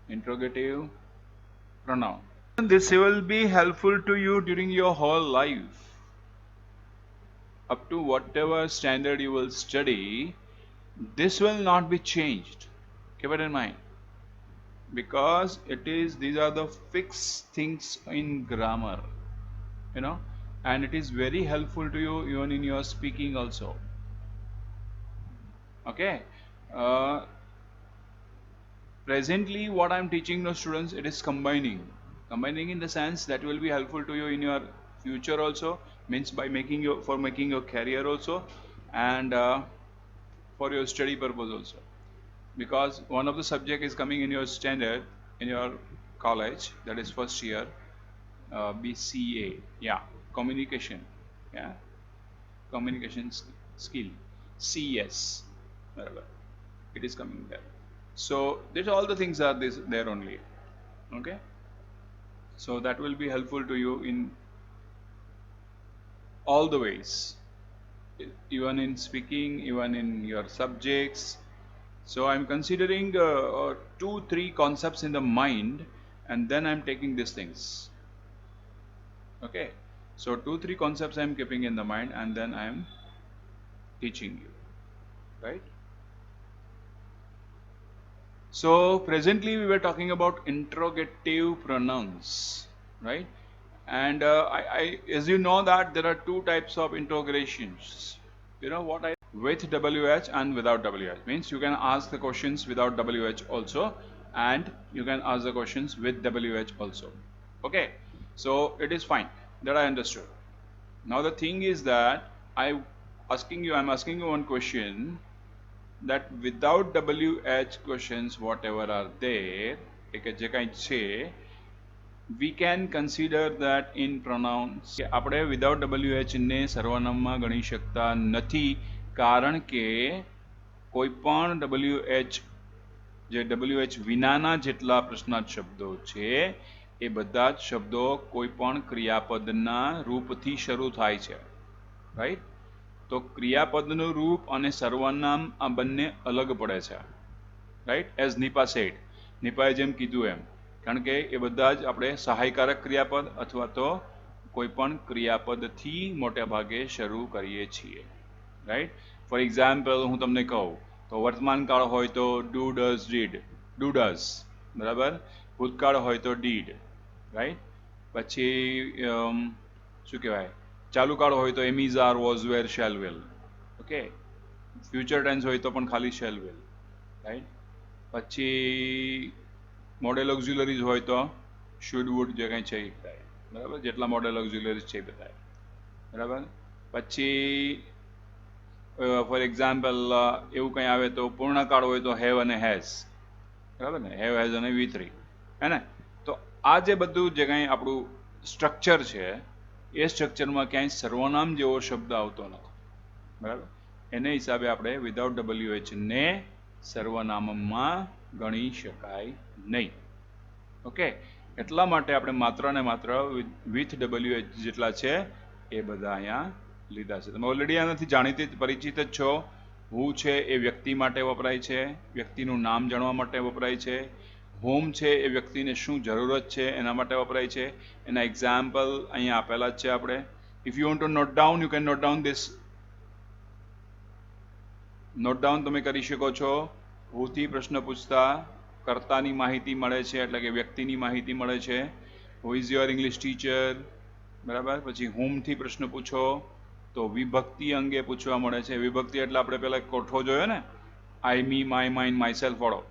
Interrogative pronoun. And this will be helpful to you during your whole life. Up to whatever standard you will study, this will not be changed. Keep it in mind. Because these are the fixed things in grammar, you know, and it is very helpful to you even in your speaking also. Okay. Uh, Presently, what I'm teaching the students, it is combining in the sense that will be helpful to you in your future also, means by making your career also, and for your study purpose also, because one of the subject is coming in your standard in your college, that is first year, BCA, yeah, communication, yeah, communication skill, CS, whatever, it is coming there. So these all the things are this there only. Okay, so that will be helpful to you in all the ways, even in speaking, even in your subjects. So I'm considering 2-3 concepts in the mind, and then I'm taking these things. Okay, so 2-3 concepts I'm keeping in the mind, and then I'm teaching you, right? So presently we were talking about interrogative pronouns, right? And as you know that there are two types of interrogations. You know what I with WH and without WH means you can ask the questions without WH also, and you can ask the questions with WH also. Okay, so it is fine that I understood. Now the thing is that I'm asking you one question, that without WH questions whatever are there, જે કાંઈ છે, we can consider that in pronouns કે આપણે without WH ને સર્વનામમાં ગણી શકતા નથી, કારણ કે કોઈ પણ WH જે WH વિનાના જેટલા પ્રશ્નાર્થ શબ્દો છે એ બધા જ શબ્દો કોઈ પણ ક્રિયાપદના રૂપથી શરૂ થાય છે, રાઈટ? તો ક્રિયાપદનું રૂપ અને સર્વનામ આ બંને અલગ પડે છે, રાઈટ? એઝ નિપા સેડ, નિપાએ જેમ કીધું એમ, કારણ કે એ બધા જ આપણે સહાયકારક ક્રિયાપદ અથવા તો કોઈ પણ ક્રિયાપદથી મોટે ભાગે શરૂ કરીએ છીએ, રાઈટ? ફોર એક્ઝામ્પલ હું તમને કહું તો વર્તમાન કાળ હોય તો do does did, do does, બરાબર? ભૂતકાળ હોય તો ડીડ, રાઈટ? પછી શું કહેવાય, ચાલુ કાળ હોય તો am is are was were shall will. Okay, future tense હોય તો પણ ખાલી શેલ વિલ, રાઈટ? પછી મોડેલ ઓક્ઝિલરીઝ હોય તો શુડ વુડ જે કંઈ છે એ થાય, બરાબર? જેટલા મોડેલ ઓક્ઝિલરીઝ છે એ બધાય, બરાબર? પછી ફોર એક્ઝામ્પલ એવું કંઈ આવે તો પૂર્ણકાળ હોય તો હેવ અને હેઝ, બરાબર ને? હેવ હેઝ અને વી થ્રી, હે ને? તો આ જે બધું જે કંઈ આપણું સ્ટ્રક્ચર છે એ સ્ટ્રક્ચરમાં ક્યાંય સર્વનામ જેવો શબ્દ આવતો નથી, બરાબર? એને હિસાબે આપણે વિધાઉટ WH ને સર્વનામમાં ગણી શકાય નહીં. ઓકે, એટલા માટે આપણે માત્ર ને માત્ર વિથ WH જેટલા છે એ બધા અહીંયા લીધા છે. તમે ઓલરેડી આનાથી જાણીતી પરિચિત જ છો. હું છે એ વ્યક્તિ માટે વપરાય છે, વ્યક્તિનું નામ જાણવા માટે વપરાય છે. હોમ છે એ વ્યક્તિને શું જરૂરત છે એના માટે વપરાય છે. એના એક્ઝામ્પલ અહીંયા આપેલા જ છે આપણે. If you want to note down, you can note down this. Note down તમે કરી શકો છો. હુથી પ્રશ્ન પૂછતા કર્તાની માહિતી મળે છે, એટલે કે વ્યક્તિની માહિતી મળે છે. Who is your English teacher, બરાબર? પછી હોમથી પ્રશ્ન પૂછો તો વિભક્તિ અંગે પૂછવા મળે છે. વિભક્તિ એટલે આપણે પહેલાં કોઠો જોયો ને, આઈ, મી, માય, માઇન, માયસેલ્ફ વાળો,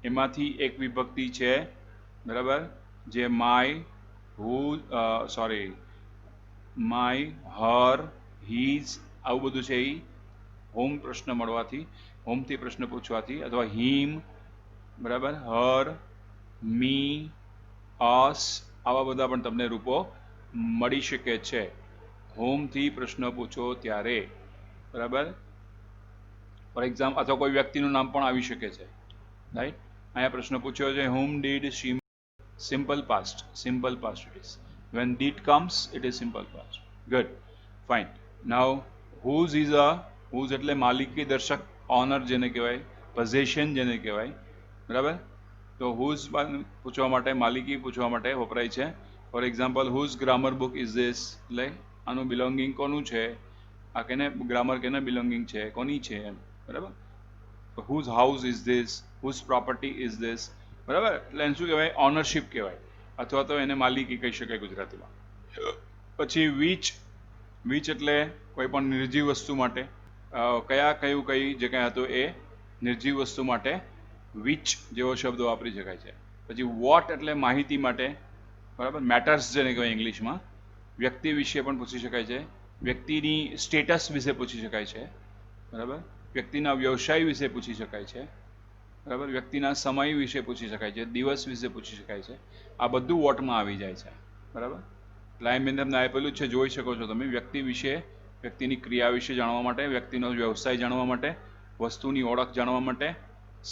એમાંથી એક વિભક્તિ છે, બરાબર? જે my, who, sorry, my, Har, his, આવું બધું છે એ હોમ પ્રશ્ન મળવાથી, હોમથી પ્રશ્ન પૂછવાથી, અથવા હિમ, બરાબર, હર, મી, અસ, આવા બધા પણ તમને રૂપો મળી શકે છે હોમથી પ્રશ્ન પૂછો ત્યારે, બરાબર? ફોર એક્ઝામ્પલ, અથવા કોઈ વ્યક્તિનું નામ પણ આવી શકે છે, રાઈટ? અહીંયા પ્રશ્ન પૂછ્યો છે, whom did she, simple past, simple past it is. When did comes, it is simple past. Good, fine. Now whose is a, whose એટલે માલિકી દર્શક, ઓનર જેને કહેવાય, પોઝેશન જેને કહેવાય, બરાબર? તો હુઝ પૂછવા માટે, માલિકી પૂછવા માટે વપરાય છે. For example, whose grammar book is this, એટલે આનું બિલોંગિંગ કોનું છે, આ કેને ગ્રામર કેને બિલોંગિંગ છે, કોની છે એમ, બરાબર. તો whose house is this, whose property is this, બરાબર. એટલે એને શું કહેવાય, ઓનરશિપ કહેવાય, અથવા તો એને માલિકી કહી શકાય ગુજરાતીમાં. પછી વીચ એટલે કોઈ પણ નિર્જીવ વસ્તુ માટે કઈ જગ્યાએ હતું એ નિર્જીવ વસ્તુ માટે વિચ જેવો શબ્દ વાપરી શકાય છે. પછી વોટ એટલે માહિતી માટે, બરાબર. મેટર્સ જેને કહેવાય ઇંગ્લિશમાં. વ્યક્તિ વિશે પણ પૂછી શકાય છે, વ્યક્તિની સ્ટેટસ વિશે પૂછી શકાય છે, બરાબર. વ્યક્તિના વ્યવસાય વિશે પૂછી શકાય છે, બરાબર. વ્યક્તિના સમય વિશે પૂછી શકાય છે, દિવસ વિશે પૂછી શકાય છે. આ બધું વોટમાં આવી જાય છે, બરાબર. લાઈન તમને આપેલું જ છે, જોઈ શકો છો તમે. વ્યક્તિ વિશે, વ્યક્તિની ક્રિયા વિશે જાણવા માટે, વ્યક્તિનો વ્યવસાય જાણવા માટે, વસ્તુની ઓળખ જાણવા માટે,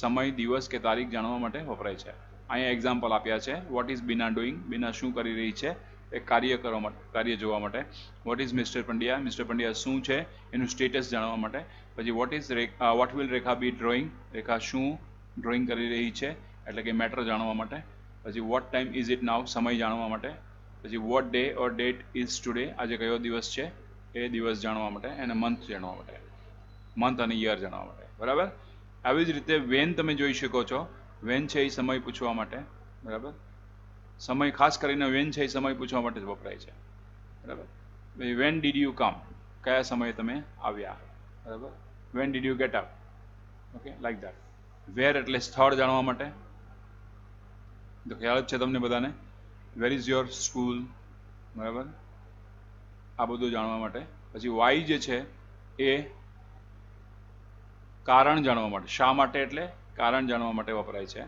સમય, દિવસ કે તારીખ જાણવા માટે વપરાય છે. અહીંયા એક્ઝામ્પલ આપ્યા છે. વોટ ઇઝ બીના ડુઈંગ, બીના શું કરી રહી છે, એ કાર્ય કરવા માટે, કાર્ય જોવા માટે. What is mister Pandya, mister Pandya શું છે એનું સ્ટેટસ જાણવા માટે. પછી what will Rekha be drawing, Rekha શું ડ્રોઈંગ કરી રહી છે એટલે કે મેટર જાણવા માટે. પછી what time is it now, સમય જાણવા માટે. પછી what day or date is today, આજે કયો દિવસ છે એ દિવસ જાણવા માટે. અને મંથ જાણવા માટે, મંથ અને યર જાણવા માટે, બરાબર. આવી જ રીતે વેન તમે જોઈ શકો છો. વેન છે એ સમય પૂછવા માટે, બરાબર. સમય ખાસ કરીને વેન છે એ સમય પૂછવા માટે જ વપરાય છે, બરાબર. વેન ડીડ યુ કમ, કયા સમયે તમે આવ્યા, બરાબર. When did you get up, okay, like that. Where એટલે સ્થળ જાણવા માટે, તો ખ્યાલ જ છે તમને બધાને. વેર ઇઝ યોર સ્કૂલ, બરાબર, આ બધું જાણવા માટે. પછી વાય જે છે એ કારણ જાણવા માટે, શા માટે એટલે કારણ જાણવા માટે વપરાય છે.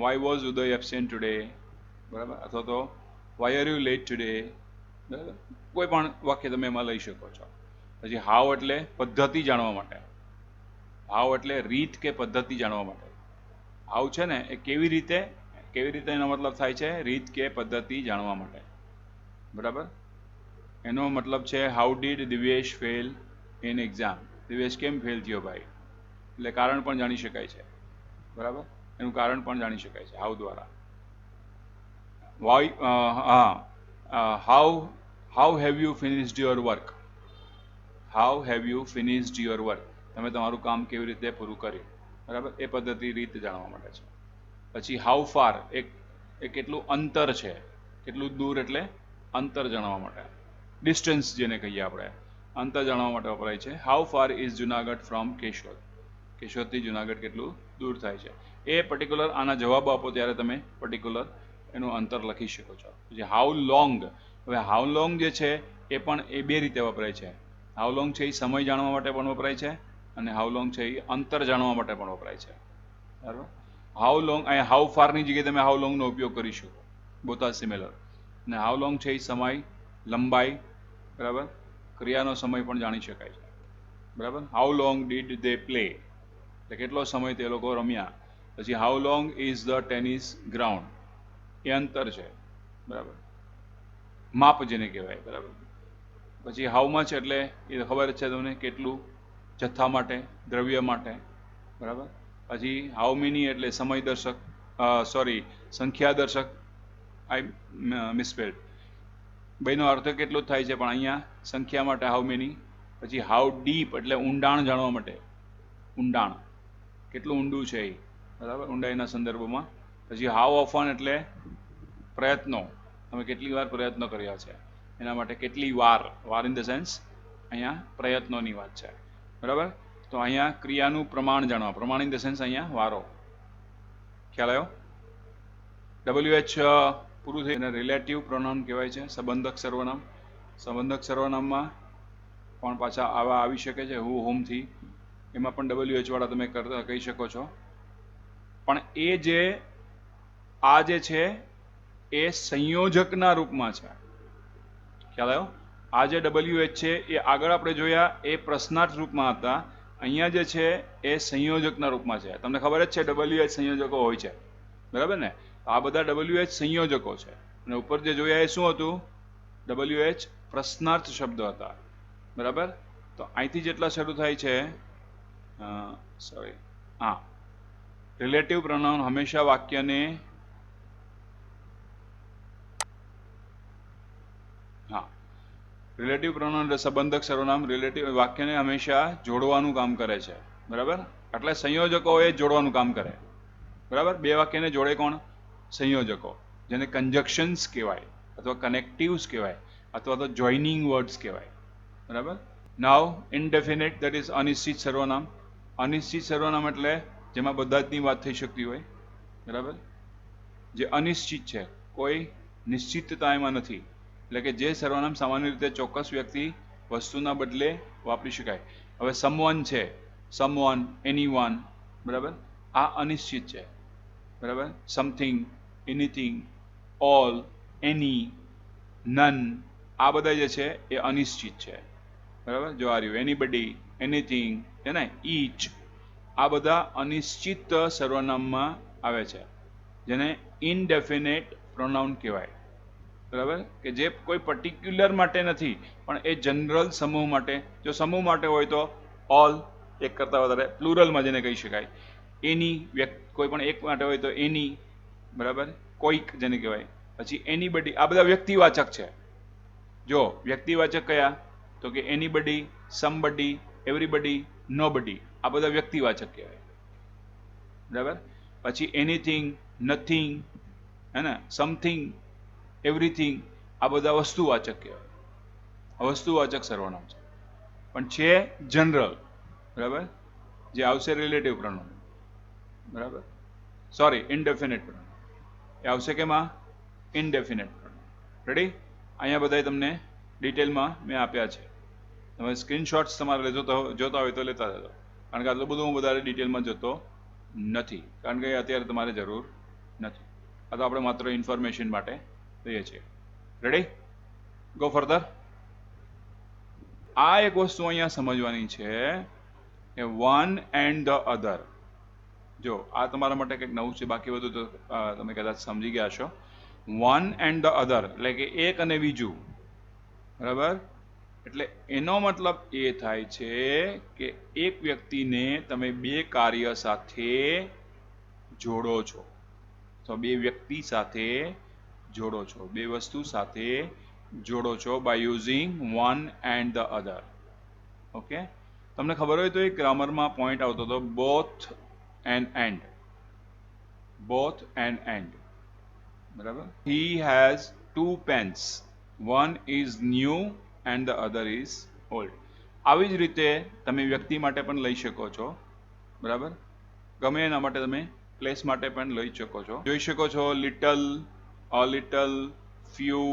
Why was Uday absent today, બરાબર. અથવા તો why are you late today, બરાબર. કોઈ પણ વાક્ય તમે એમાં લઈ શકો છો. પછી હાવ એટલે પદ્ધતિ જાણવા માટે, હાવ એટલે રીત કે પદ્ધતિ જાણવા માટે. હાવ છે ને એ કેવી રીતે એનો મતલબ થાય છે, રીત કે પદ્ધતિ જાણવા માટે, બરાબર. એનો મતલબ છે how did Divyesh fail in exam, Divyesh કેમ ફેલ થયો ભાઈ, એટલે કારણ પણ જાણી શકાય છે, બરાબર. એનું કારણ પણ જાણી શકાય છે હાઉ દ્વારા. How have you finished your work, how have you finished your work, તમે તમારું કામ કેવી રીતે પૂરું કર્યું, બરાબર. એ પદ્ધતિ રીત જાણવા માટે છે. પછી હાઉ ફાર એ કેટલું અંતર છે, કેટલું દૂર એટલે અંતર જાણવા માટે, ડિસ્ટન્સ જેને કહીએ આપણે, અંતર જાણવા માટે વપરાય છે. How far is Junagadh from Keshod, કેશોદથી જુનાગઢ કેટલું દૂર થાય છે. એ પર્ટિક્યુલર આના જવાબ આપો ત્યારે તમે પર્ટિક્યુલર એનું અંતર લખી શકો છો. પછી હાઉ લોંગ, હવે હાઉ લોંગ જે છે એ પણ એ બે રીતે વપરાય છે. હાઉ લોંગ છે એ સમય જાણવા માટે પણ વપરાય છે, અને હાઉ લોંગ છે એ અંતર જાણવા માટે પણ વપરાય છે, બરાબર. હાઉ લોંગ, અહીંયા હાઉ ફારની જગ્યાએ તમે હાઉ લોંગનો ઉપયોગ કરી શકો, બોથ આર સિમિલર. અને હાઉ લોંગ છે એ સમય, લંબાઈ, બરાબર. ક્રિયાનો સમય પણ જાણી શકાય છે, બરાબર. How long did they play, એટલે કેટલો સમય તે લોકો રમ્યા. પછી how long is the tennis ground, એ અંતર છે, બરાબર, માપ જેને કહેવાય, બરાબર. પછી હાઉ મચ એટલે એ ખબર જ છે તમને, કેટલું, જથ્થા માટે, દ્રવ્ય માટે, બરાબર. પછી હાઉ મેની એટલે સમય દર્શક, સંખ્યા દર્શક. આઈ મિસસ્પેલ્ડ, બેનો અર્થ કેટલો જ થાય છે પણ અહીંયા સંખ્યા માટે હાઉ મેની. પછી હાઉ ડીપ એટલે ઊંડાણ જાણવા માટે, ઊંડાણ કેટલું ઊંડું છે એ, બરાબર, ઊંડાઈના સંદર્ભમાં. પછી હાઉ ઓફન એટલે પ્રયત્નો, તમે કેટલી વાર પ્રયત્નો કર્યા છે એના માટે કેટલી વાર, વાર ઇન ધ સેન્સ અહીંયા પ્રયત્નોની વાત છે, બરાબર. તો અહીંયા ક્રિયાનું પ્રમાણ જાણવા, પ્રમાણ ઇન ધ સેન્સ અહીંયા વારો, ખ્યાલ આવ્યો. WH પૂરું થઈ અને રિલેટિવ પ્રોનાઉન કહેવાય છે, સંબંધક સર્વનામ. સંબંધક સર્વનામમાં પણ પાછા આવા આવી શકે છે, હું હોમથી, એમાં પણ WH વાળા તમે કહી શકો છો. પણ એ જે આ જે છે એ સંયોજકના રૂપમાં છે, ખ્યાલ આવ્યો. આ જે WH છે એ આગળ આપણે જોયા એ પ્રશ્નાર્થ રૂપમાં હતા, અહીંયા જે છે એ સંયોજકના રૂપમાં છે. તમને ખબર જ છે WH સંયોજકો હોય છે, બરાબર ને. આ બધા WH સંયોજકો છે, અને ઉપર જે જોયા એ શું હતું, WH પ્રશ્નાર્થ શબ્દ હતા, બરાબર. તો અહીંથી જેટલા શરૂ થાય છે, હા, રિલેટિવ પ્રોનાઉન હંમેશા વાક્યને હા રિલેટિવ પ્રોનાઉન એટલે સંબંધક સર્વનામ રિલેટિવ વાક્યને હંમેશા જોડવાનું કામ કરે છે, બરાબર. એટલે સંયોજકો એ જોડવાનું કામ કરે, બરાબર. બે વાક્યને જોડે કોણ? સંયોજકો, જેને કંજક્શન્સ કહેવાય અથવા કનેક્ટિવ્સ કહેવાય અથવા તો જોઇનિંગ વર્ડ્સ કહેવાય, બરાબર. નાવ ઇનડેફિનેટ દેટ ઇઝ અનિશ્ચિત સર્વનામ. અનિશ્ચિત સર્વનામ એટલે જેમાં બધા જની વાત થઈ શકતી હોય, બરાબર. જે અનિશ્ચિત છે, કોઈ નિશ્ચિતતા એમાં નથી, એટલે કે જે સર્વનામ સામાન્ય રીતે ચોક્કસ વ્યક્તિ વસ્તુના બદલે વાપરી શકાય. હવે સમવન છે, સમવન, એનીવન, બરાબર. આ અનિશ્ચિત છે, બરાબર. સમથિંગ, એનીથિંગ, ઓલ, એની, નન, આ બધા જે છે એ અનિશ્ચિત છે, બરાબર. જો આ રહ્યું એનીબડી, એનીથિંગ છે ને, ઈચ, આ બધા અનિશ્ચિત સર્વનામમાં આવે છે, જેને ઇનડેફિનેટ પ્રોનાઉન કહેવાય, બરાબર. કે જે કોઈ પર્ટિક્યુલર માટે નથી પણ એ જનરલ સમૂહ માટે. જો સમૂહ માટે હોય તો ઓલ, એક કરતાં વધારે, પ્લુરલમાં જેને કહી શકાય. એની, કોઈ પણ એક માટે હોય તો એની, બરાબર. કોઈક જેને કહેવાય. પછી એનીબડી, આ બધા વ્યક્તિવાચક છે. જો વ્યક્તિવાચક કયા? તો કે એનીબડી, સમબડી, એવરીબડી, નોબડી, આ બધા વ્યક્તિવાચક કહેવાય, બરાબર. પછી એનીથિંગ, નથિંગ, હે ને, સમથિંગ, એવરીથિંગ, આ બધા વસ્તુવાચક કહેવાય. આ વસ્તુવાચક સર્વનામ છે, પણ છે જનરલ, બરાબર. જે આવશે રિલેટિવ પ્રોનાઉન, બરાબર. સોરી, ઇનડેફિનેટ પ્રોનાઉન એ આવશે કેમાં? Indefinite pronoun. રેડી? અહીંયા બધાય તમને ડિટેલમાં મેં આપ્યા છે. તમે સ્ક્રીનશોટ્સ તમારે જોતા હોય તો લેતા રહેજો, કારણ કે આટલું બધું હું વધારે ડિટેલમાં જતો નથી, કારણ કે અત્યારે તમારે જરૂર નથી. આ તો આપણે માત્ર ઇન્ફોર્મેશન માટે લઈએ છીએ. રેડી? Go further. આ એક વસ્તુ અહીંયા સમજવાની છે કે વન એન્ડ ધ અધર. જો આ તમારા માટે કંઈક નવું છે, બાકી બધું તો તમે કદાચ સમજી ગયા છો. વન એન્ડ ધ અધર એટલે કે એક અને બીજું, બરાબર. એટલે એનો મતલબ એ થાય છે કે એક વ્યક્તિને તમે બે કાર્ય સાથે જોડો છો, તો બે વ્યક્તિ સાથે જોડો છો, બે વસ્તુ સાથે જોડો છો by using one and the other. Okay. તમને ખબર હોય તો એક ગ્રામરમાં પોઈન્ટ આવતો હતો, both and and. Both and and, બરાબર. He has two pens, one is new and the other is old. આવી જ રીતે તમે વ્યક્તિ માટે પણ લઈ શકો છો, બરાબર. ગમે એના માટે તમે પ્લેસ માટે પણ લઈ શકો છો. જોઈ શકો છો લિટલ, અ લિટલ, ફ્યુ,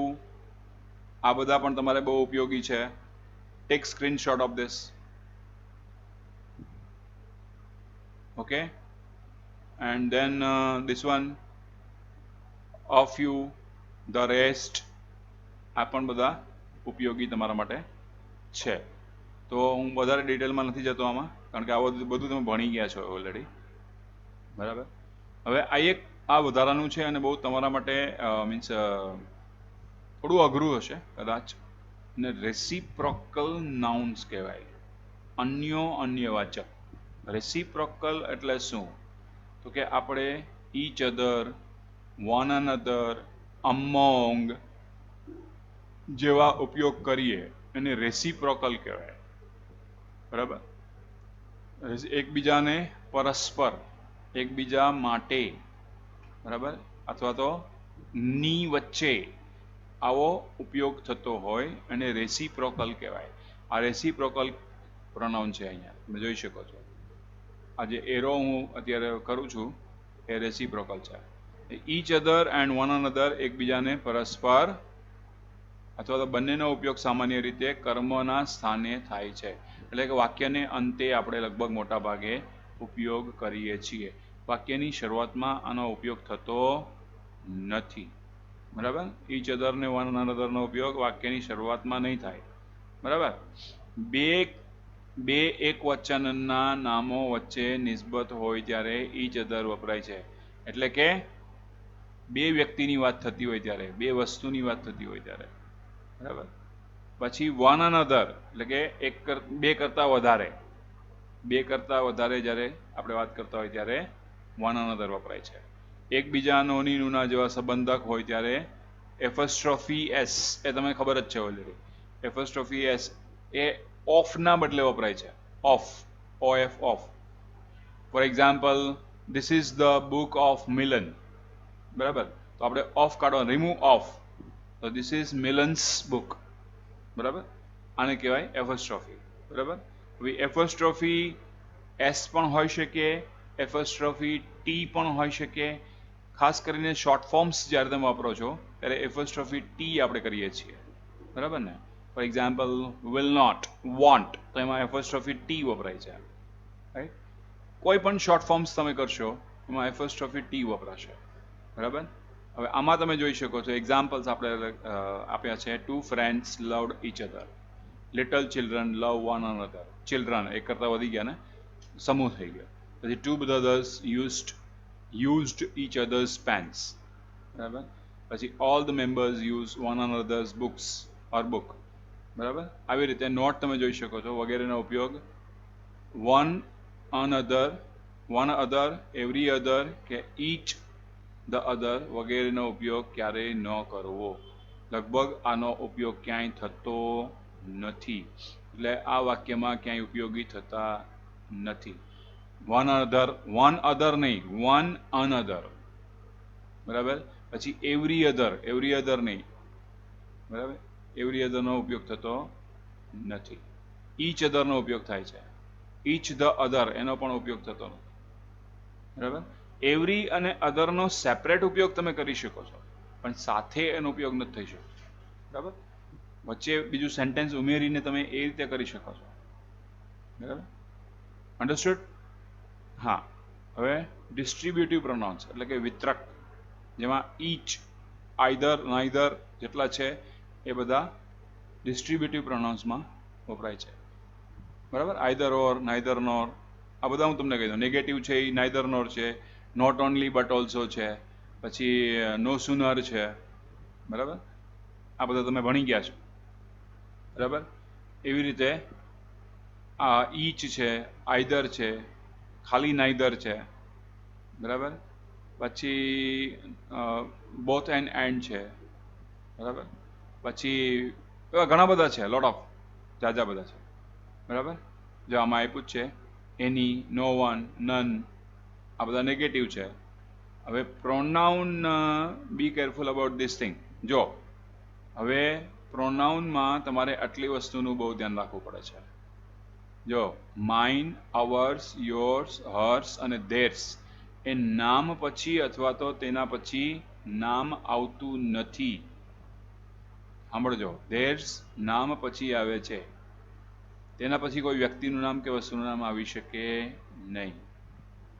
આ બધા પણ તમારે બહુ ઉપયોગી છે. Take screenshot of this. Okay. And then this one, a few, the rest, આ પણ બધા ઉપયોગી તમારા માટે છે. તો હું વધારે ડિટેલમાં નથી જતો આમાં, કારણ કે આ બધું તમે ભણી ગયા છો ઓલરેડી, બરાબર. હવે આ વધારાનું છે અને બહુ તમારા માટે મીન્સ થોડું અઘરું હશે કદાચ, ને રેસિપ્રોકલ નાઉન્સ કહેવાય, અન્યવાચક. રેસિપ્રોકલ એટલે શું? તો કે આપણે each other, one another, among જેવા ઉપયોગ કરીએ એને રેસિપ્રોકલ કહેવાય, બરાબર. એકબીજાને પરસ્પર, એકબીજા માટે, બરાબર, અથવા તો ની વચ્ચે આવો ઉપયોગ થતો હોય અને રેસિપ્રોકલ કહેવાય. આ રેસિપ્રોકલ પ્રોનાઉન છે. અહીંયા તમે જોઈ શકો છો, આ જે એરો હું અત્યારે કરું છું એ રેસિપ્રોકલ છે. Each other and one another, એકબીજાને પરસ્પર અથવા તો બંનેનો ઉપયોગ સામાન્ય રીતે કર્મના સ્થાને થાય છે, એટલે કે વાક્યને અંતે આપણે લગભગ મોટા ભાગે ઉપયોગ કરીએ છીએ. વાક્યની શરૂઆતમાં આનો ઉપયોગ થતો નથી, બરાબર. ઈચ અધર ને વન અનધરનો ઉપયોગ વાક્યની શરૂઆતમાં નહીં થાય, બરાબર. બે એક વચનના નામો વચ્ચે નિસ્બત હોય ત્યારે ઈચ અધર વપરાય છે, એટલે કે બે વ્યક્તિની વાત થતી હોય ત્યારે, બે વસ્તુની વાત થતી હોય ત્યારે, બરાબર. પછી વન અનધર એટલે કે બે કરતાં વધારે, બે કરતાં વધારે જ્યારે આપણે વાત કરતા હોય ત્યારે વન અનધર વપરાય છે. એકબીજા નોની નુના જેવા સંબંધક હોય ત્યારે એફસ્ટ્રોફી એસ, એ તમને ખબર જ છે ઓલરેડી. એફસ્ટ્રોફી એસ એ ઓફના બદલે વપરાય છે. Of, of, of. For example, this is the book of મિલન. બરાબર, તો આપણે ઓફ કાઢવા, રિમૂવ ઓફ, તો ધીસ ઇઝ મિલન્સ બુક. બરાબર, આને કહેવાય એફસ્ટ્રોફી. બરાબર, હવે એફસ્ટ્રોફી એસ પણ હોઈ શકે, એફસ્ટ્રોફી ટી પણ હોઈ શકે. ખાસ કરીને શોર્ટ ફોર્મ્સ જ્યારે તમે વાપરો છો ત્યારે એફસ્ટ્રોફી ટી આપણે કરીએ છીએ. બરાબર ને? For example, will not, won't, તો એમાં એફસ્ટ્રોફી ટી વપરાય છે. રાઈટ? કોઈ પણ શોર્ટ ફોર્મ્સ તમે કરશો એમાં એફસ્ટ્રોફી ટી વપરાશે. બરાબર, હવે આમાં તમે જોઈ શકો છો એક્ઝામ્પલ્સ આપણે આપ્યા છે. Two friends loved each other. Little children love one another. Children એક કરતા વધી ગયા ને, સમૂહ થઈ ગયો. પછી two brothers used each other's pens. બરાબર, પછી all the members use one another's books or book. બરાબર, આવી રીતે નોટ તમે જોઈ શકો છો વગેરેનો ઉપયોગ વન અનધર, વન અધર, એવરી અધર કે ઈચ ધ અધર વગેરેનો ઉપયોગ ક્યારેય ન કરવો. લગભગ આનો ઉપયોગ ક્યાંય થતો નથી. એટલે આ વાક્યમાં ક્યાંય ઉપયોગી થતા નથી. વન અધર નહીં, વન અનધર. બરાબર, પછી એવરી અધર નહીં. બરાબર, એવરી અધરનો ઉપયોગ થતો નથી. ઈચ અધરનો ઉપયોગ થાય છે. ઈચ ધ અધર એનો પણ ઉપયોગ થતો નથી. બરાબર, એવરી અને અધરનો સેપરેટ ઉપયોગ તમે કરી શકો છો, પણ સાથે એનો ઉપયોગ નથી થઈ શકતો. બરાબર, વચ્ચે બીજું સેન્ટેન્સ ઉમેરીને તમે એ રીતે કરી શકો છો. બરાબર, અન્ડરસ્ટુડ? હા. હવે ડિસ્ટ્રીબ્યુટિવ પ્રોનાઉન્સ એટલે કે વિતરક, જેમાં ઈચ, આઈધર, નાઈધર જેટલા છે એ બધા ડિસ્ટ્રીબ્યુટિવ પ્રોનાઉન્સમાં વપરાય છે. બરાબર, આઈધર ઓર, નાઈધર નોર, આ બધા હું તમને કહી દઉં. નેગેટિવ છે એ નાઈધર નોર છે, નોટ ઓનલી બટ ઓલ્સો છે, પછી નો સુનર છે. બરાબર, આ બધા તમે ભણી ગયા છો. બરાબર, એવી રીતે આ ઈચ છે, આઈધર છે, ખાલી નાઈધર છે. બરાબર, પછી બોથ એન્ડ છે. બરાબર, પછી એવા ઘણા બધા છે, લોટ ઓફ, જાજા બધા છે. બરાબર, જો આમાં આપ્યું જ છે એની, નો વન, નન, આ બધા નેગેટિવ છે. હવે pronoun, be careful about this thing. જો હવે પ્રોનાઉનમાં તમારે આટલી વસ્તુનું બહુ ધ્યાન રાખવું પડે છે. જો માઇન, અવર્સ, યોર્સ, હર્સ અને ધેર્સ એ નામ પછી અથવા તો તેના પછી નામ આવતું નથી. સાંભળજો, ધેર્સ નામ પછી આવે છે, તેના પછી કોઈ વ્યક્તિનું નામ કે વસ્તુનું નામ આવી શકે નહીં.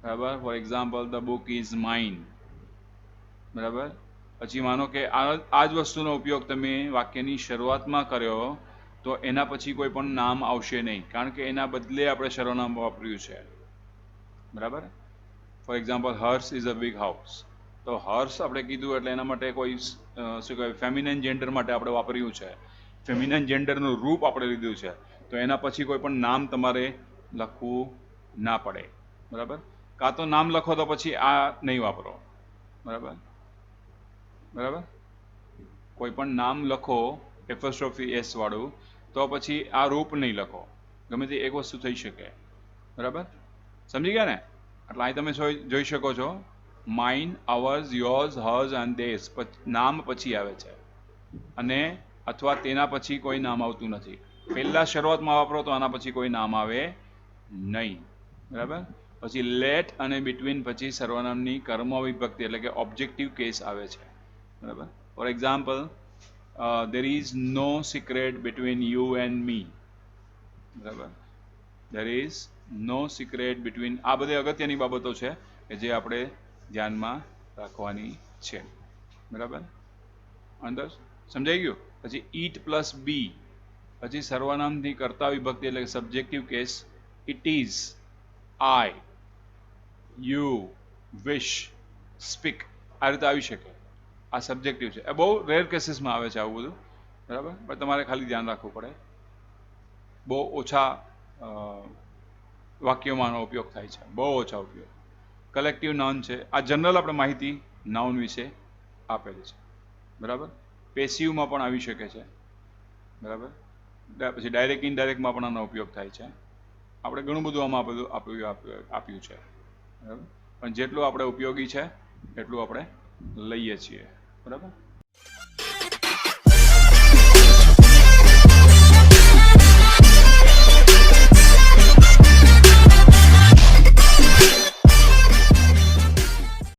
બરાબર, for example, the book is mine. બરાબર, પછી માનો કે આ જ વસ્તુનો ઉપયોગ તમે વાક્યની શરૂઆતમાં કર્યો તો એના પછી કોઈ પણ નામ આવશે નહીં, કારણ કે એના બદલે આપણે સર્વનામ વાપર્યું છે. બરાબર, for example, hers is a big house. તો હર્સ આપણે કીધું એટલે એના માટે કોઈ શું કહેવાય, ફેમિનન જેન્ડર માટે આપણે વાપર્યું છે, ફેમિનન જેન્ડરનું રૂપ આપણે લીધું છે, તો એના પછી કોઈ પણ નામ તમારે લખવું ના પડે. બરાબર, કાં તો નામ લખો તો પછી આ નહીં વાપરો. બરાબર, બરાબર, કોઈ પણ નામ લખો એપોસ્ટ્રોફી એસ વાળું, તો પછી આ રૂપ નહીં લખો. ગમે તે એક વસ્તુ થઈ શકે. બરાબર, સમજી ગયા ને? એટલે અહીં તમે જોઈ શકો છો, mine, hours, yours, hers and theirs નામ પછી આવે છે, અને અથવા તેના પછી કોઈ નામ આવતું નથી. પહેલા શરૂઆતમાં વાપરો તો આના પછી કોઈ નામ આવે નહીં. બરાબર, પછી લેટ અને બિટવીન પછી સર્વનામની કર્મ વિભક્તિ એટલે કે ઓબ્જેક્ટિવ કેસ આવે છે. બરાબર, for example, there is no secret between you and me. બરાબર, there is no secret between, આ બધી અગત્યની બાબતો છે કે જે આપણે ધ્યાનમાં રાખવાની છે. બરાબર, અંદર સમજાઈ ગયું? પછી ઈટ પ્લસ બી, પછી સર્વનામથી કર્તા વિભક્તિ એટલે subjective case, it is, I, you, wish, speak, આ રીતે આવી શકે. આ સબ્જેક્ટિવ છે, એ બહુ રેર કેસીસમાં આવે છે આવું બધું. બરાબર, પણ તમારે ખાલી ધ્યાન રાખવું પડે. બહુ ઓછા વાક્યોમાં આનો ઉપયોગ થાય છે, બહુ ઓછા ઉપયોગ. કલેક્ટિવ નાઉન છે. આ જનરલ આપણે માહિતી નાઉન વિશે આપેલી છે. બરાબર. પેસિવમાં પણ આવી શકે છે. બરાબર. પછી ડાયરેક્ટ ઇનડાયરેક્ટમાં પણ આનો ઉપયોગ થાય છે. આપણે ઘણું બધું આમાં બધું આપ્યું છે. બરાબર. પણ જેટલું આપણે ઉપયોગી છે એટલું આપણે લઈએ છીએ. બરાબર.